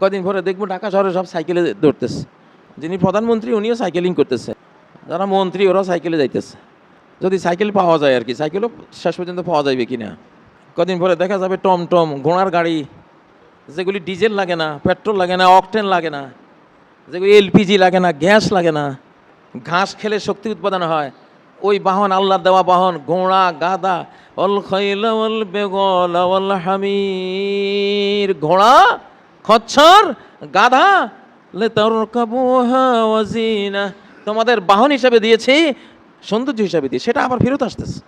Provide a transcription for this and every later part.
কদিন পরে দেখবো ঢাকা শহরে সব সাইকেলে দৌড়তেছে। যিনি প্রধানমন্ত্রী উনিও সাইকেলিং করতেছে, যারা মন্ত্রী ওরাও সাইকেলে যাইতেছে। যদি সাইকেল পাওয়া যায় আর কি, সাইকেলও শেষ পর্যন্ত পাওয়া যাবে কি না। কদিন পরে দেখা যাবে টমটম, ঘোড়ার গাড়ি, যেগুলি ডিজেল লাগে না, পেট্রোল লাগে না, অকটেন লাগে না, যেগুলি এলপিজি লাগে না, গ্যাস লাগে না, ঘাস খেলে শক্তি উৎপাদন হয়, ওই বাহন, আল্লাহ দেওয়া বাহন, ঘোড়া, গাধা, অল খৈল অল বেগল অল হামির, ঘোড়া, খচ্চর, গাধা, লে তারকাবুহা ওয়াজিনা, তোমাদের বাহন হিসাবে দিয়েছি, সৌন্দর্য হিসাবে দিয়ে, সেটা আবার ফেরত আসতেছে।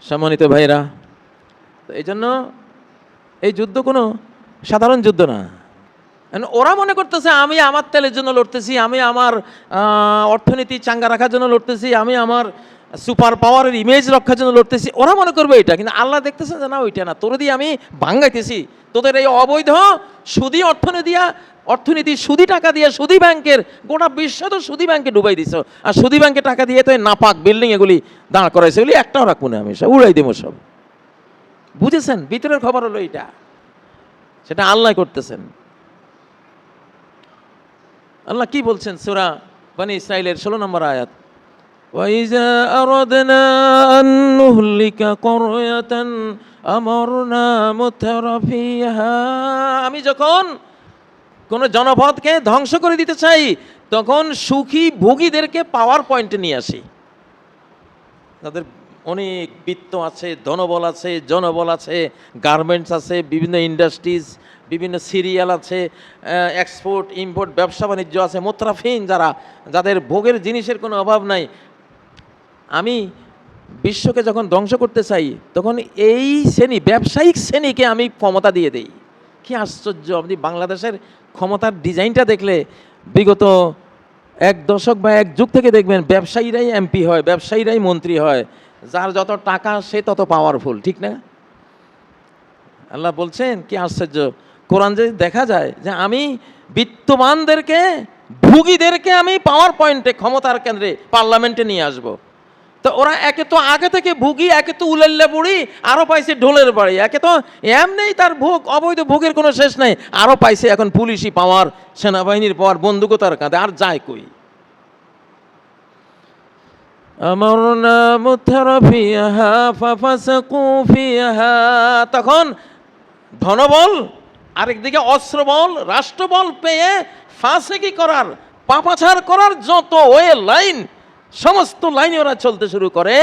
সম্মানিত ভাইরা, তো এই জন্য এই যুদ্ধ কোনো সাধারণ যুদ্ধ না। ওরা মনে করতেছে আমি আমার তেলের জন্য লড়তেছি, আমি আমার অর্থনীতি চাঙ্গা রাখার জন্য লড়তেছি, আমি আমার সুপার পাওয়ারের ইমেজ রক্ষার জন্য লড়তেছি। ওরা মনে করবে এটা, কিন্তু আল্লাহ দেখতেছে যে না, ওইটা না, তোর দিয়ে আমি ভাঙ্গাইতেছি। তোদের এই অবৈধ সুদী অর্থনীতি সুদী টাকা দিয়ে, সুদী ব্যাংকের, গোটা বিশ্ব তো সুদী ব্যাংকে ডুবাই দিছ, আর সুদী ব্যাংকে টাকা দিয়ে তো নাপাক বিল্ডিং এগুলি দাঁড় করাইছে, এগুলি একটাও রাখবো না, আমি সব উড়াই দেবো সব। বুঝেছেন? ভিতরের খবর হলো এটা, সেটা আল্লাহ করতেছেন। আল্লাহ কি বলছেন সূরা বনী ইসরাঈলের 16 নম্বর আয়াত, ওয়াইজা আরাদনা আন নুহলিকা ক্বরয়াতান আমারনা মুতরাফিহা, আমি যখন কোন জনপদকে ধ্বংস করে দিতে চাই তখন সুখী ভোগীদেরকে পাওয়ার পয়েন্টে নিয়ে আসি। তাদের অনেক বিত্ত আছে, ধনবল আছে, জনবল আছে, গার্মেন্টস আছে, বিভিন্ন ইন্ডাস্ট্রিজ, বিভিন্ন সিরিয়াল আছে, এক্সপোর্ট ইম্পোর্ট ব্যবসা বাণিজ্য আছে, মুতরাফিন, যাদের ভোগের জিনিসের কোনো অভাব নাই। আমি বিশ্বকে যখন ধ্বংস করতে চাই তখন এই শ্রেণী, ব্যবসায়িক শ্রেণীকে আমি ক্ষমতা দিয়ে দেই। কি আশ্চর্য! আপনি বাংলাদেশের ক্ষমতার ডিজাইনটা দেখলে বিগত এক দশক বা এক যুগ থেকে দেখবেন ব্যবসায়ীরাই এমপি হয়, ব্যবসায়ীরাই মন্ত্রী হয়, যার যত টাকা সে তত পাওয়ারফুল, ঠিক না? আল্লাহ বলছেন কি আশ্চর্য, কোরআন যে দেখা যায় যে আমি বিত্তবানদেরকে, ভোগীদেরকে আমি পাওয়ার পয়েন্টে, ক্ষমতার কেন্দ্রে, পার্লামেন্টে নিয়ে আসব। তো ওরা একে তো আগে থেকে ভুগি, একে তো উলাল্লা বুড়ি, আরও পাইছে ঢোলের বাড়ি, একে তো এমনি তার ভোগ, অবৈধ ভোগের কোনো শেষ নাই, আরও পাইছে এখন পুলিশি পাওয়ার, সেনাবাহিনীর পাওয়ার, বন্দুকও তার কাঁধে, আর যায় কই। আমারনা মুতরাফিহা ফাফাসাকু ফিহা, তখন ধনবল, আরেকদিকে অস্ত্রবল, রাষ্ট্রবল পেয়ে ফাসেকি করার, পাপাচার করার যত ওয়ে লাইন, সমস্ত লাইনে ওরা চলতে শুরু করে।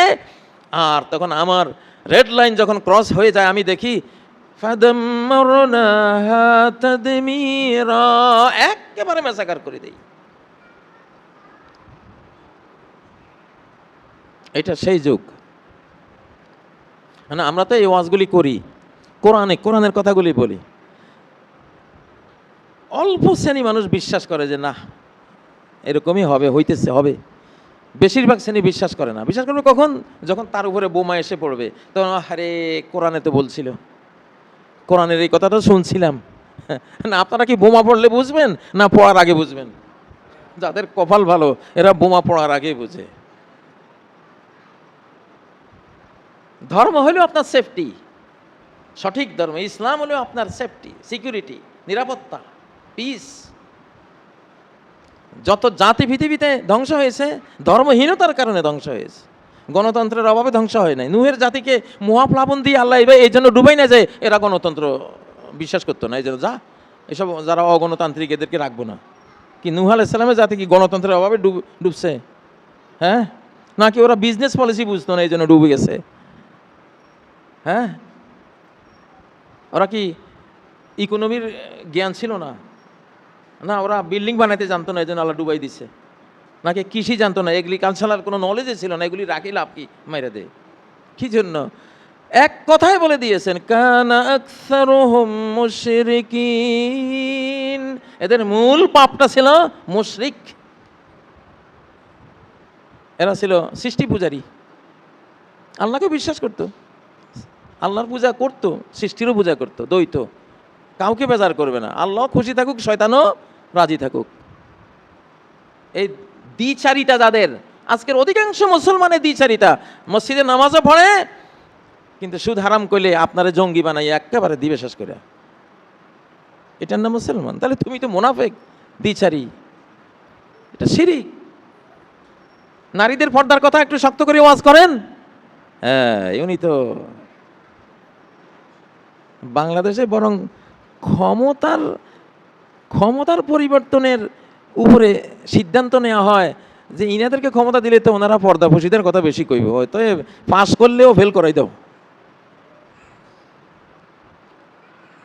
আর তখন আমার রেড লাইন যখন ক্রস হয়ে যায়, আমি দেখি ফাদাম্মারনাহা তাদমিরা, একেবারে ম্যাসাকার করে দেই। এটা সেই যুগ। মানে আমরা তো এই ওয়াজগুলি করি, কোরআনের কথাগুলি বলি, অল্প শ্রেণী মানুষ বিশ্বাস করে যে না এরকমই হবে, হইতেছে, হবে। বেশিরভাগ শ্রেণী বিশ্বাস করে না। বিশ্বাস করবে কখন? যখন তার উপরে বোমা এসে পড়বে, তখন আরে কোরআনে তো বলছিল, কোরআনের এই কথাটা শুনছিলাম। না, আপনারা কি বোমা পড়লে বুঝবেন না পড়ার আগে বুঝবেন? যাদের কপাল ভালো এরা বোমা পড়ার আগে বুঝে। ধর্ম হলো আপনার সেফটি, সঠিক ধর্ম ইসলাম হলো আপনার সেফটি, সিকিউরিটি, নিরাপত্তা, পিস। যত জাতি পৃথিবীতে ধ্বংস হয়েছে ধর্মহীনতার কারণে ধ্বংস হয়েছে, গণতন্ত্রের অভাবে ধ্বংস হয় নাই। নূহের জাতিকে মহাপ্লাবন দিয়ে আল্লাহ এবার এই জন্য ডুবাই না যে এরা গণতন্ত্র বিশ্বাস করতো না, এই জন্য যা এসব যারা অগণতান্ত্রিক এদেরকে রাখবো না। কি নূহ আলাইহিস সালামের জাতি কি গণতন্ত্রের অভাবে ডুবছে? হ্যাঁ, নাকি ওরা বিজনেস পলিসি বুঝতো না এই জন্য ডুবে গেছে? হ্যাঁ, ওরা কি ইকোনমির জ্ঞান ছিল না? না, ওরা বিল্ডিং বানাইতে জানতো না এই জন্য আল্লাহ ডুবাই দিছে? নাকি কৃষি জানতো না, এগ্রিকালচারাল কোনো নলেজে ছিল না, এগুলি রাখি লাভ কি, মাইরা দে? কি জন্য? এক কথায় বলে দিয়েছেন, কানা আকসারুহুম মুশরিকিন, এদের মূল পাপটা ছিল মুশরিক। এরা ছিল সৃষ্টি পূজারী, আল্লাহকে বিশ্বাস করতো, আল্লাহর পূজা করতো, সৃষ্টিরও পূজা করতো, দ্বৈত, কাউকে বেজার করবে না। আল্লাহ খুশি থাকুক, শয়তানও রাজি থাকুক। এই দ্বিচারিতা যাদের, আজকের অধিকাংশ মুসলমানের দ্বিচারিতা, মসজিদে নামাজও পড়ে, কিন্তু সুদ হারাম করলে আপনারে জঙ্গি বানাই একেবারে দিবে শেষ করে, এটার নাম মুসলমান? তাহলে তুমি তো মুনাফিক, দ্বিচারী, এটা শিরক। নারীদের পর্দার কথা একটু শক্ত করে ওয়াজ করেন। হ্যাঁ, উনি তো বাংলাদেশে বরং ক্ষমতার পরিবর্তনের উপরে সিদ্ধান্ত নেওয়া হয় যে ইনাদেরকে ক্ষমতা দিলে তো ওনারা পর্দাফসীদের কথা বেশি কইব, হয়তো পাস করলেও ফেল করাই দাও।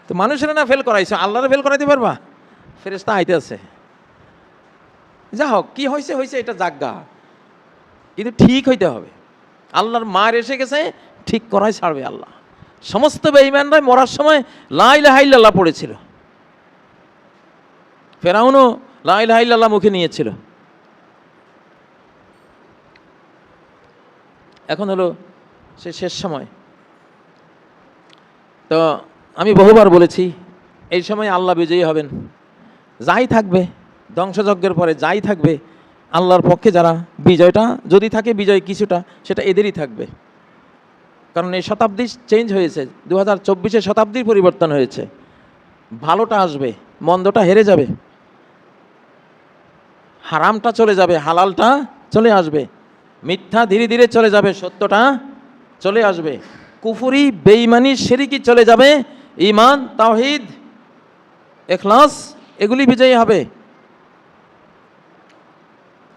তো মানুষেরা না ফেল করাইছে, আল্লাহরে ফেল করাইতে পারবা? ফেরেশতা আইতে আছে। যা হোক, কি হয়েছে হয়েছে, এটা জাগা, কিন্তু ঠিক হইতে হবে। আল্লাহর মার এসে গেছে, ঠিক করাই ছাড়বে আল্লাহ। সমস্ত বেঈমানরাই মরার সময় লা ইলাহা ইল্লাল্লাহ পড়েছিল, ফেরাউনও লা ইলাহা ইল্লাল্লাহ মুখে নিয়েছিল। এখন হলো সে শেষ সময়। তো আমি বহুবার বলেছি, এই সময় আল্লাহ বিজয়ী হবেন। যাই থাকবে ধ্বংসযজ্ঞের পরে, যাই থাকবে আল্লাহর পক্ষে যারা, বিজয়টা যদি থাকে, বিজয় কিছুটা সেটা এদেরই থাকবে। কারণ এই শতাব্দী চেঞ্জ হয়েছে, 2024 শতাব্দীর পরিবর্তন হয়েছে। ভালোটা আসবে, মন্দটা হেরে যাবে, হারামটা চলে যাবে, হালালটা চলে আসবে, মিথ্যা ধীরে ধীরে চলে যাবে, সত্যটা চলে আসবে, কুফরি বেঈমানি শিরকি চলে যাবে, ঈমান তাওহীদ ইখলাস এগুলি বিজয়ী হবে।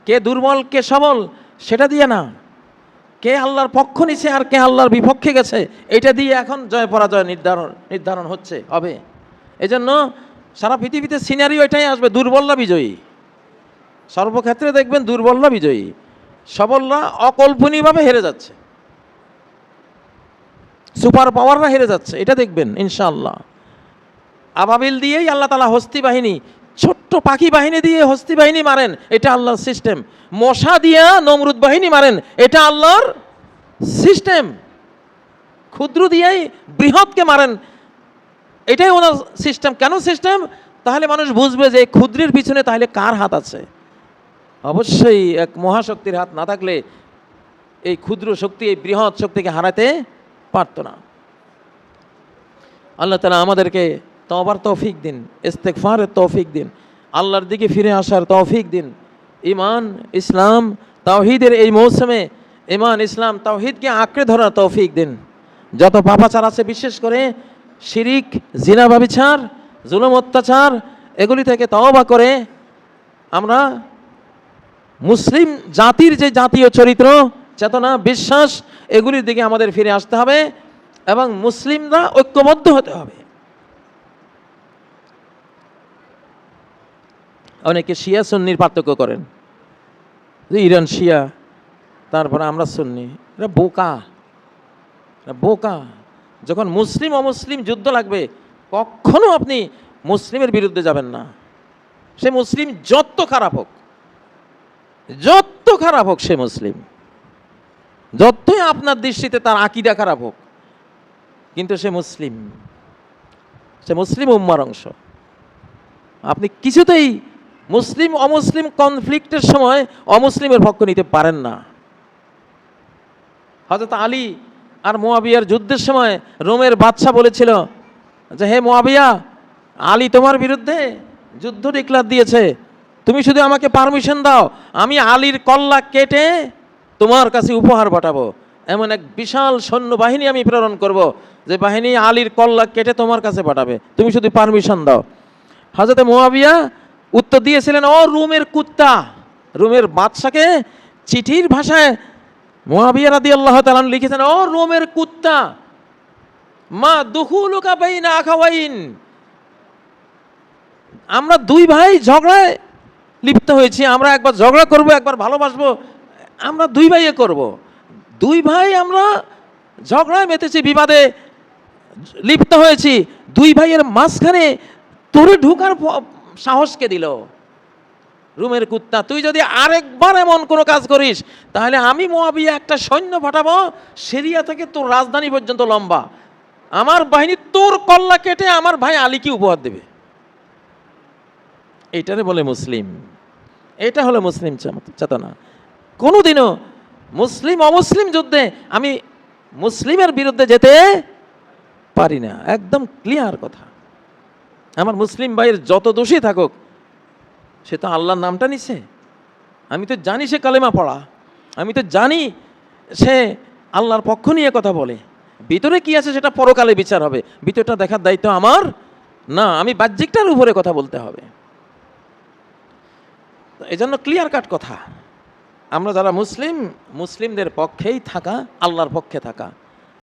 কে দুর্বল কে সবল সেটা দিয়ে না, কে আল্লাহর পক্ষ নিছে আর কে আল্লাহর বিপক্ষে গেছে, এটা দিয়ে এখন জয় পরাজয় নির্ধারণ হচ্ছে, হবে। এজন্য সারা পৃথিবীতে সিনারিও এটাই আসবে, দুর্বলরা বিজয়ী। সর্বক্ষেত্রে দেখবেন দুর্বলরা বিজয়ী, সবলরা অকল্পনীয়ভাবে হেরে যাচ্ছে, সুপার পাওয়াররা হেরে যাচ্ছে, এটা দেখবেন ইনশাআল্লাহ। আবাবিল দিয়েই আল্লাহ তাআলা হস্তি বাহিনী, ছোট্ট পাখি বাহিনী দিয়ে হস্তি বাহিনী মারেন, এটা আল্লাহর সিস্টেম। মশা দিয়া নমরুদ বাহিনী মারেন, এটা আল্লাহর সিস্টেম। ক্ষুদ্র দিয়েই বৃহৎকে মারেন, এটাই ওনার সিস্টেম। কেন সিস্টেম? তাহলে মানুষ বুঝবে যে ক্ষুদ্রের পিছনে তাহলে কার হাত আছে। অবশ্যই এক মহাশক্তির হাত না থাকলে এই ক্ষুদ্র শক্তি এই বৃহৎ শক্তিকে হারাতে পারত না। আল্লাহ তাআলা আমাদেরকে তওবার তৌফিক দিন, ইস্তেগফারের তৌফিক দিন, আল্লাহর দিকে ফিরে আসার তৌফিক দিন। ঈমান ইসলাম তাওহীদের এই মৌসুমে ঈমান ইসলাম তাওহীদকে আঁকড়ে ধরার তৌফিক দিন। যত পাপাচার আছে, বিশেষ করে শিরিক, জিনা, ব্যভিচার, জুলুম, অত্যাচার, এগুলি থেকে তওবা করে আমরা মুসলিম জাতির যে জাতীয় চরিত্র, চেতনা, বিশ্বাস, এগুলির দিকে আমাদের ফিরে আসতে হবে এবং মুসলিমরা ঐক্যবদ্ধ হতে হবে। অনেকে শিয়া সুন্নির পার্থক্য করেন, যে ইরান শিয়া, তারপরে আমরা সুন্নি। এটা বোকা, এটা বোকা। যখন মুসলিম অমুসলিম যুদ্ধ লাগবে, কখনো আপনি মুসলিমের বিরুদ্ধে যাবেন না। সে মুসলিম যত খারাপ হোক, যত খারাপ হোক, সে মুসলিম, যতই আপনার দৃষ্টিতে তার আকীদা খারাপ হোক, কিন্তু সে মুসলিম, সে মুসলিম উম্মার অংশ। আপনি কিছুতেই মুসলিম অমুসলিম কনফ্লিক্টের সময় অমুসলিমের পক্ষ নিতে পারেন না। হযরত আলী আর মুয়াবিয়ার যুদ্ধের সময় রোমের বাদশা বলেছিল যে, হে মুয়াবিয়া, আলী তোমার বিরুদ্ধে যুদ্ধ ডিক্লার দিয়েছে, তুমি শুধু আমাকে পারমিশন দাও, আমি আলীর কল্লা কেটে তোমার কাছে উপহার পাঠাবো। এমন এক বিশাল সৈন্যবাহিনী আমি প্রেরণ করব, যে বাহিনী আলীর কল্লা কেটে তোমার কাছে পাঠাবে, তুমি শুধু পারমিশন দাও। হযরত মুয়াবিয়া উত্তর দিয়েছিলেন, ও রোমের কুত্তা। রোমের বাদশাকে চিঠির ভাষায় মুয়াবিয়া রাদিয়াল্লাহু তাআলা লিখেছেন, ও রোমের কুত্তা, মা দুখুলুকা বাইনা আখাওয়াইন, আমরা দুই ভাই ঝগড়ায় লিপ্ত হয়েছি, আমরা একবার ঝগড়া করব, একবার ভালোবাসবো, আমরা দুই ভাইয়ে করব। দুই ভাই আমরা ঝগড়ায় মেতেছি, বিবাদে লিপ্ত হয়েছি, দুই ভাইয়ের মাঝখানে তোরে ঢোকার সাহসকে দিল? রোমের কুত্তা, তুই যদি আরেকবার এমন কোনো কাজ করিস, তাহলে আমি মুয়াবিয়া একটা সৈন্য পাঠাবো সিরিয়া থেকে তোর রাজধানী পর্যন্ত লম্বা, আমার বাহিনী তোর কল্লা কেটে আমার ভাই আলীকে উপহার দেবে। এইটারে বলে মুসলিম, এটা হলো মুসলিম চেতনা। কোনোদিনও মুসলিম অমুসলিম যুদ্ধে আমি মুসলিমের বিরুদ্ধে যেতে পারি না, একদম ক্লিয়ার কথা। আমার মুসলিম ভাইয়ের যত দোষী থাকুক, সে তো আল্লাহর নামটা নিছে, আমি তো জানি সে কালেমা পড়া, আমি তো জানি সে আল্লাহর পক্ষ নিয়ে কথা বলে, ভিতরে কি আছে সেটা পরকালে বিচার হবে, ভিতরটা দেখার দায়িত্ব আমার না, আমি বাহ্যিকটার উপরে কথা বলতে হবে। এজন্য ক্লিয়ার কাট কথা, আমরা যারা মুসলিম, মুসলিমদের পক্ষেই থাকা, আল্লাহর পক্ষে থাকা।